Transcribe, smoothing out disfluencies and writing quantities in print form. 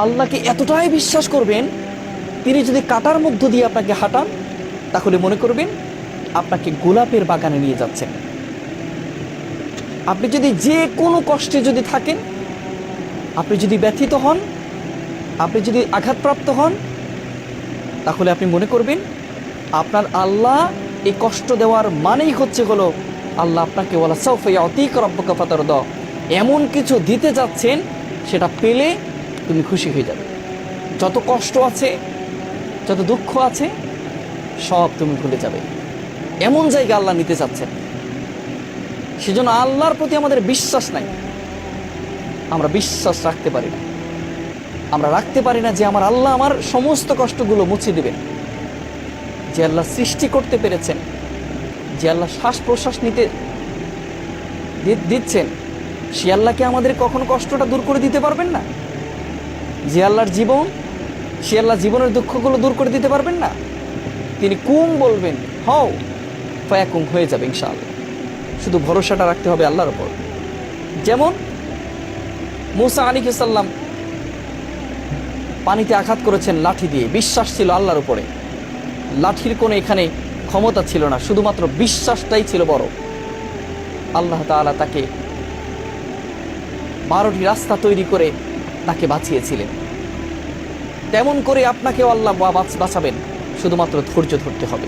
আল্লাহকে এতটাই বিশ্বাস করবেন, তিনি যদি কাটার মধ্য দিয়ে আপনাকে হাঁটান, তাহলে মনে করবেন আপনাকে গোলাপের বাগানে নিয়ে যাচ্ছেন। আপনি যদি যে কোনো কষ্টে যদি থাকেন, আপনি যদি ব্যথিত হন, আপনি যদি আঘাতপ্রাপ্ত হন, তাহলে আপনি মনে করবেন আপনার আল্লাহ এই কষ্ট দেওয়ার মানেই হলো আল্লাহ আপনাকে ওয়ালা সাউফা ইয়াতিকা রাব্বুকা ফাতারদা, এমন কিছু দিতে যাচ্ছেন, সেটা পেলে তুমি খুশি হয়ে যাবে। যত কষ্ট আছে, যত দুঃখ আছে, সব তুমি ভুলে যাবে। এমন জায়গা আল্লাহ নিতে চাচ্ছেন। সেজন্য আল্লাহর প্রতি আমাদের বিশ্বাস নাই, আমরা বিশ্বাস রাখতে পারি না। আমরা রাখতে পারি না যে আমার আল্লাহ আমার সমস্ত কষ্টগুলো মুছে দিবেন। যে আল্লাহ সৃষ্টি করতে পেরেছেন, যে আল্লাহ শ্বাস প্রশ্বাস নিতে দিচ্ছেন, সে আল্লাহকে আমাদের কখনো কষ্টটা দূর করে দিতে পারবেন না? যে আল্লাহর জীবন, সে আল্লাহ জীবনের দুঃখগুলো দূর করে দিতে পারবেন না? তিনি কুম বলবেন, হও, ফায়াকুম, হয়ে যাবে ইনশাআল্লাহ। শুধু ভরসাটা রাখতে হবে আল্লাহর উপর। যেমন মুসা আলাইহিস সালাম পানিতে আঘাত করেছেন লাঠি দিয়ে, বিশ্বাস ছিল আল্লাহর উপরে। লাঠির কোনো এখানে ক্ষমতা ছিল না, শুধুমাত্র বিশ্বাসটাই ছিল বড়। আল্লাহ তাআলা তাকে 12টি রাস্তা তৈরি করে তাকে বাঁচিয়েছিলেন। তেমন করে আপনাকেও আল্লাহ বাঁচাবেন, শুধুমাত্র ধৈর্য ধরতে হবে।